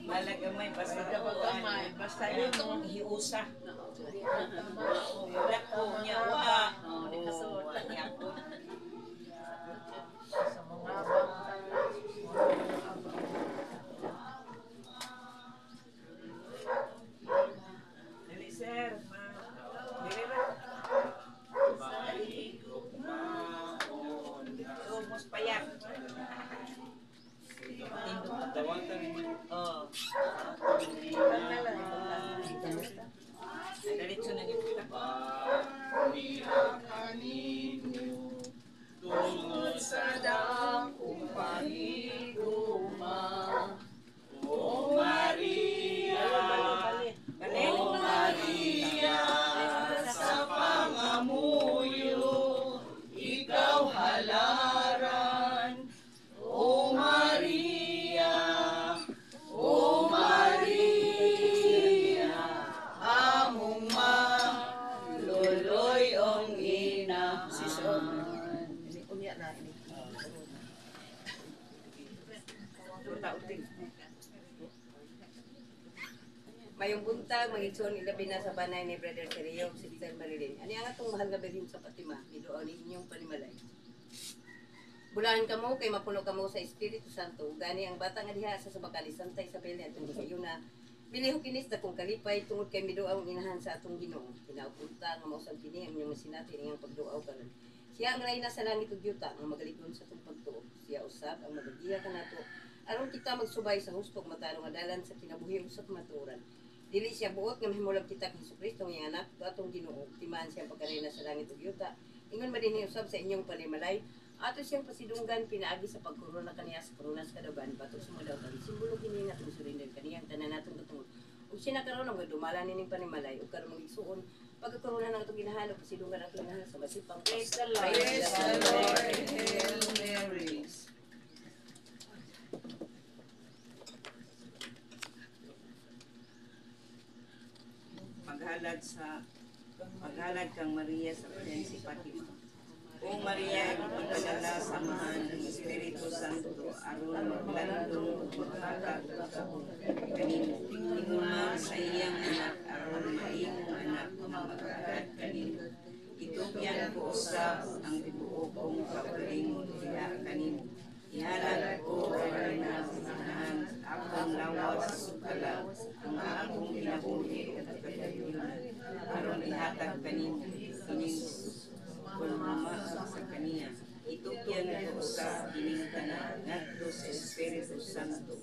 Malagamay basta yung hiusa. Wala ko niya wa. Niya po. Sa mga dali sir, dili ra. So, mas payak. Oh. Diretso na kita. Tungod sa dakong pahiguma, O Maria, O Maria, sa pangamuyo, ikaw halaran, O Maria, O Maria, among maluloy ong ina. Unya na ini. Mayong buntag, magigsoon ilabi na sa banay ni Brother Sergio, Sister Marilyn. Ani ang atong mahal nga Birhen sa Fatima, biduaw ni inyong panimalay. Bulahan kamo kay mapuno kamo sa Espiritu Santo. Gani ang bata nga diha sa Sabakali, Santa Isabel ni atong gihayuna. Biliho kinis na kung kalipay tungod kay miduaw ang inahan sa atong Ginoo. Kinaupunta nga mausab kini ang inyong masinati niyang pagduaw karon. Siya ang layna sa langit ug yuta ang magalikon sa atong pagtuo. Siya usab ang magagiya kanato aron kita magsubay sa hustong matarong nga dalan sa kinabuhi ug sa kamatuoran. Dili siya buot nga mahimulog kita kay Jesucristo nga anak ug atong Ginoo. Timaan siya ang pagkarena sa langit ug yuta. Ingon madinhi usab sa inyong panimalay. Ato siyang pasidunggan pinaagi sa pagkorona kaniya sa koronas kadaban batok sa mga dawtan. Simbolo kini nga atong surrender kaniya ang tanan natong katungod. Ug siya na karon ang dumala nining panimalay ug karon magigsuon pagkakorona na atong ginahalo pasidunggan atong ginahalo sa masipang Praise the Lord. Praise the Lord. Hail Mary. Maghalad kang Maria sa Prensi Fatima. O Maria, ipagpadala samahan ng Espiritu Santo, aron maglandong maghatag sa kanino. Tinguma sa iyang anak, aron maimong anak na maghatag kanino. Itugyan ko usab ang tibuok kong kabaling diha kanino. Ihalad ko ay nasinahan akong lawas sa sukala, ang akong pinabuhi at kadayunan, aron ihatag kanino. Kining kulmama sa kaniya. Itugyan ko sa kining tanan ngadto sa Espiritu Santo,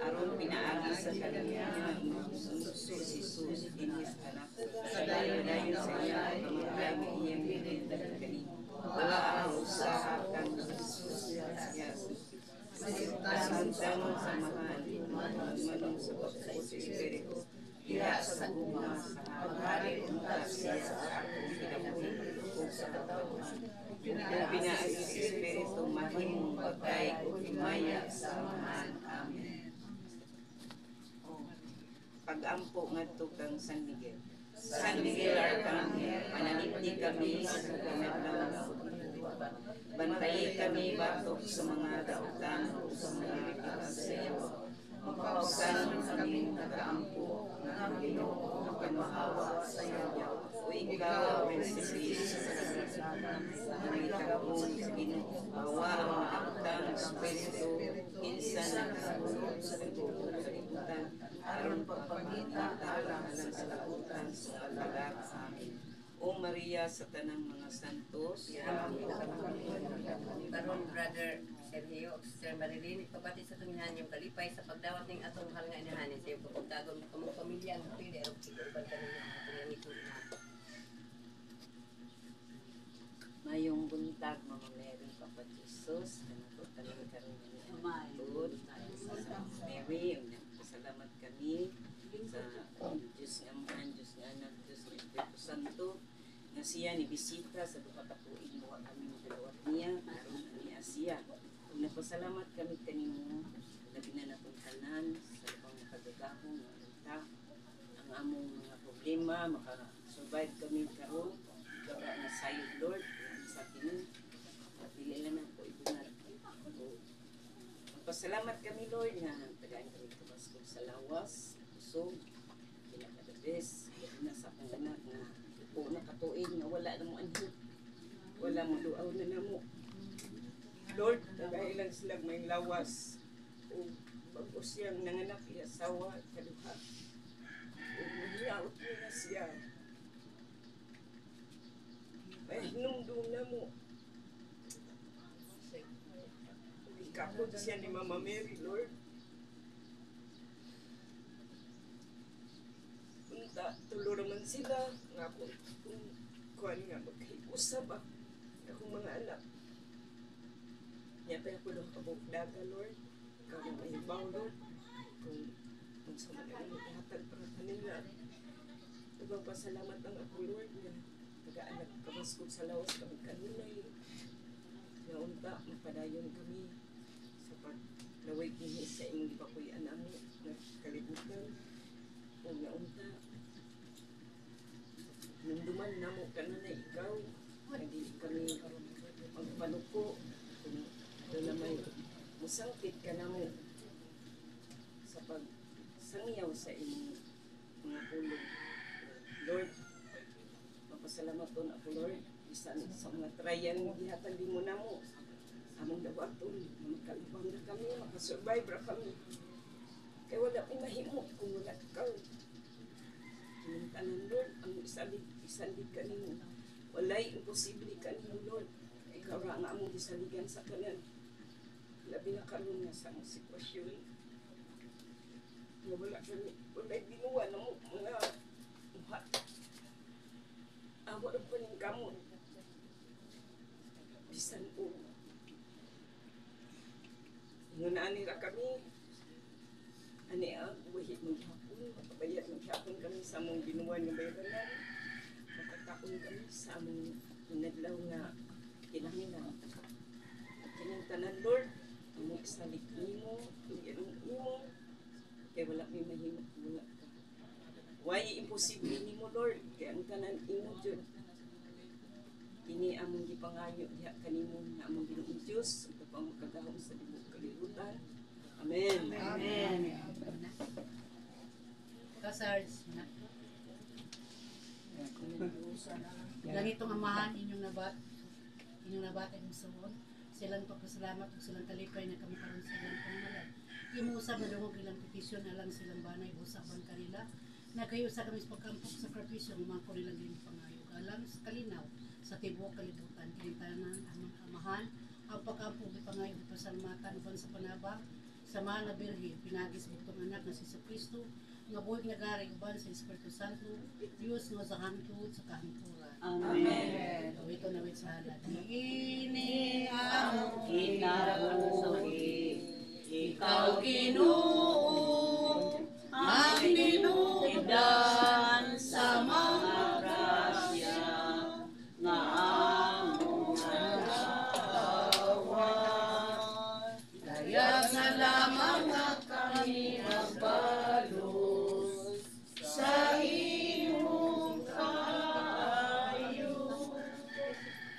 aron pinaagi sa kaniya ang Jesus inis anak. Sa dayon sa iya pamagay iyang binintag kanino. Wala ang usaha kang Jesus santang samahan manong sa Espiritu. Diha sa guma sa hari unta siya sa akong kinabuhi ug sa katawhan. Kung pinaagi sa Espiritu mahimong pagkay ug himaya sa amahan. Amen. Pag-ampo ngadto kang San Miguel. San Miguel Arcangel, panalipdi kami sa kamadlaw. Bantayi kami batok sa mga dautan o sa mga pagsayaw. Mapausan kaming nag-aampo ng Ginoo ng pamahawa sa iyo. O ikaw, Prinsipis sa kasalanan, na may kabon sa Ginoo. Bawa ang dautan sa Espiritu, kinsa nagkasunod sa tibuok kalibutan, aron pagpangita alang sa kalautan sa alagak sa amin. O O Maria sa tanang mga santos, Karon brother Sergio, Sister Marilyn, ipabati sa tumihan yung kalipay sa pagdawat ng atong mahal nga inahanin sa iyong pagdagon ng kamong pamilya ang pili aron pag kanila ang atong langit na. mayong buntag, Mama Mary, Papa Jesus, kanato talang karon ni Amatod, sa Mary, salamat kami sa Diyos nga Amahan, Diyos nga Anak, Diyos nga Espiritu Santo, nga siya ni bisita sa duha ka tuig mo kami magdawat niya, karon niya siya. Kung nagpasalamat kami kanimo, labi na natong tanan sa ibang nakagagahong nga unta, ang among mga problema, maka-survive kami karon, wala na sayod Lord, sa kini, at dili lang ako ibunat. Magpasalamat kami Lord nga tagaan kami kabaskog sa lawas, kusog, pinakadabes, na sa akong anak nga o nakatuig nga wala na mo anhid, wala mo duaw na namo. Lord, tagay lang sila may lawas o bago siyang nanganak iya asawa kaduha o mahiyaot mo na siya may hinumdum na mo ikapod siya ni Mama Mary, Lord. Punta, tulo naman sila nga kung kuhan nga magkahiusap akong mga anak. Niya pa ako nung kabukdaga, Lord. Ikaw na mahibaw, Lord. Kung sa mga ihatag para kanila. Nagpapasalamat ang ako, Lord. Nag-aanag kabaskog sa lawas kami kanila. Nga unta, mapadayon kami sa paglaway kini sa imong gipakuyan namo nga kalibutan. O nga unta, nunduman namo ka na ikaw. Hindi kami magpanuko. Kung doon na may musangkit ka na mo sa pagsangyaw sa inyong mga pulong. Lord, mapasalamat doon ako, Lord. Bisan sa mga trial mo, gihatag din mo na mo. Among dawaton, magkalibang na kami, makasurvive na kami. Kaya wala may mahimot kung wala ikaw. Kinuntanan, Lord, ang isalig ka ninyo. Walay imposible ka ninyo, Lord. Ikaw ra nga among gisaligan sa kanan. Labi na karon nga sa among sitwasyon. Nga walay binuwa na mo mga uhat. Awa pa ning kamot. Bisan po. Ngunaan nila kami. Ani ang buhit ng hapon. Makabayat ng hapon kami sa among binuwa ng bayaran. Makataon kami sa among inadlaw nga kinahanglan. Kining tanan, Lord, among isalig nimo, iyanong imo, kaya wala may mahimot, wala ka. Why imposible nimo, Lord, kaya ang tanan imo, Diyod. Kini among gipangayo diha kanimo nga among Ginoong Diyos, ito pang makagahom sa libog kalibutan. Amen. Amen. Kasards na. Ganitong amahan inyong nabatid ng suhon. Silang pagpasalamat ug silang kalipay na kami karon sa ilang pangmalay. Imusab na dungog ilang petisyon alang silang banay usaban kanila. Nagayo sa kami sa pagkampok sa sakripisyo mangko nilang ginang pangayo alang sa kalinaw sa tibuok kalibutan kinitanan ang amahan ang pagkampok di pangayo di pasalamatan uban sa panabang sa mahal na birhen pinagis butong anak na si Kristo nga buhig nga gari uban sa Espiritu Santo Dios nga sa hangtod sa kahangturan. Amen. O ito na wit sa halad. Ini ang kinabuhi, ikaw Ginoo, ang dinudan sa mga grasya nga among nagawa. Kaya sa lamang nga kami nagbalos sa imong kayo,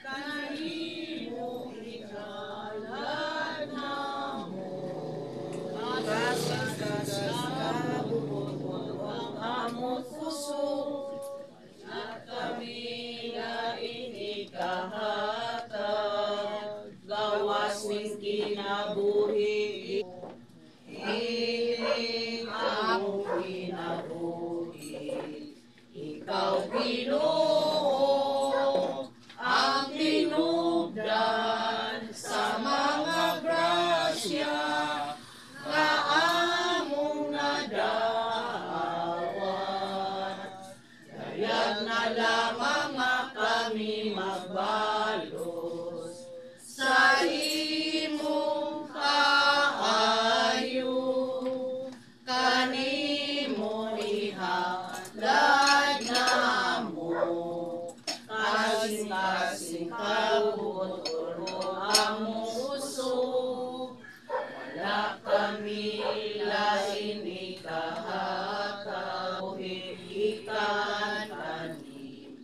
kanimo ikalan namo. Kasas kabubot ang amot puso, at kami na inikahatag, gawas ning kinabuhi. Ining among kinabuhi, ikaw Ginoo. lamang nga kami magbalos sa imong kaayo, kanimo ihalad namo, kasing-kasing kabut ang puso, wala kami lain ikahataw, ikan kanim.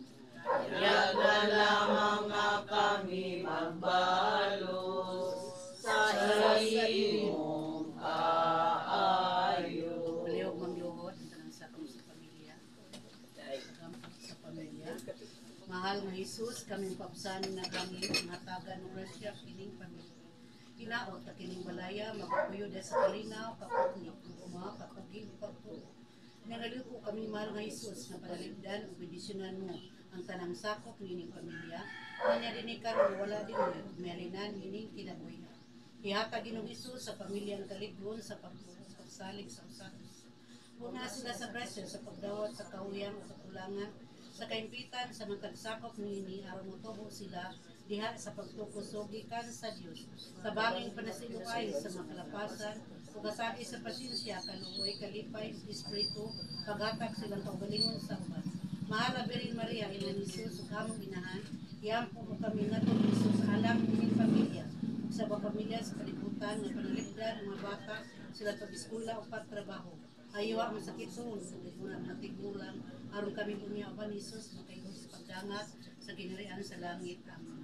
Yag na lamang nga kami magbalos sa imong kaayo. Palihog mangluhod ang tanang sakong sa pamilya. Gampang sa pamilya. Mahal nga Jesus, kaming papsanin na kami matagan ng rasya kining pamilya. Hinaot na kining balaya, magapuyo dahil sa kalinaw, kapagnik, mga kapagin, pagpuo. Nangaliko kami mahal nga Jesus na panaligdan o bendisyonan mo ang tanang sakop nining pamilya. Kanya din karon wala din merinan nining kinabuhi. Ihatag Ginoong Jesus sa pamilya ang kaligron sa pagsalig sa usatos. Una sila sa grasya sa pagdawat sa kahuyang o katulangan sa kaimpitan sa magkagsakop nini aron motubo sila diha sa pagtukos gikan sa Dios sa banging panasiluay sa makalapasan ug kasagi sa pasensya kaluoy kalipay espiritu paghatag silang kaugalingon sa uban. Mahal Birhen Maria ina ni Jesus ug among inahan iampo mo kami ngadto Jesus alang ining pamilya ug sa mga pamilya sa kalibutan nga panaligdan ang mga bata sila pag-eskwela o pagtrabaho. Ayaw ang masakiton ug natigulang aron kami unya uban ni Jesus makaingon sa pagdangat sa ginharian sa langit. Amen.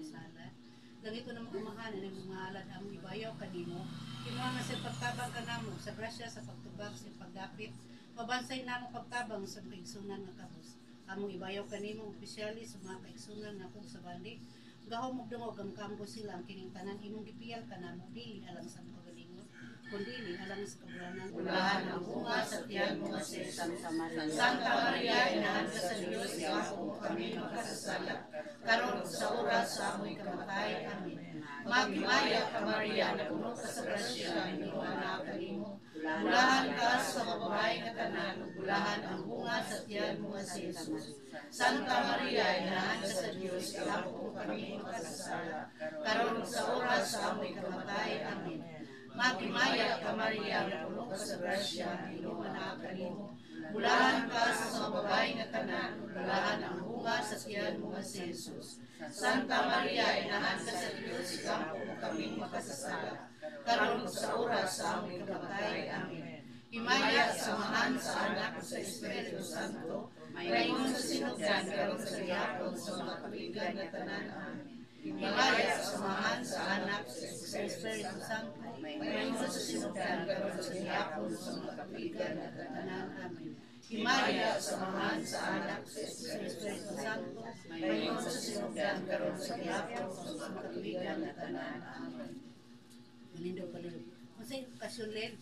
Sala. Langito na mga umahan na mga halad ang ibayaw kanimo. Kinuha nga sa pagtabang kanamo sa grasya sa pagtubag sa pagdapit. Mabansay namo pagtabang sa kaigsunan nga kabus. Among ibayaw kanimo opisyali sa mga kaigsunan nga kung sa bandi. Gahaw mo dungog ang kampo sila ang kining tanan imong gipiyal kanamo dili alang sa pagalingon. Kundi alang sa kabulanan. Ulahan ang bunga sa tiyan mo nga si Santa Maria. Santa Maria, inahan ka sa Diyos, iampo kami makasasala. Karon sa oras sa amoy kamatay. Amen. Magmaya ka Maria, na puno ka sa grasya, iniwan na kanimo. Bulahan ka sa babae nga tanan, bulahan ang bunga sa tiyan mo nga si Jesus. Santa Maria, inahan ka sa Diyos, iampo kami makasasala. Karon sa oras sa amoy kamatay. Amen. Magmaya ka Maria, na puno ka sa grasya, iniwan na kanimo. Bulahan ka sa mga babae nga tanan, bulahan ang bunga sa tiyan mo nga si Jesus. Santa Maria, inahan ka sa Diyos, ikampo mo kami makasasala. Karon sa oras sa aming kamatay. Amen. Himaya samahan sa anak sa Espiritu Santo, mayon sa sinugdan karon sa gihapon sa mga kapigan nga tanan. Amen. Himaya samahan sa anak sa Espiritu Santo, mayon sa sinugdan karon sa gihapon sa mga kapigan nga tanan. Amen. Himaya samahan sa anak sa Espiritu Santo, mayon sa sinugdan karon sa gihapon sa mga kapigan nga tanan. Amen. Manindo palihog. Kung sa okasyon len,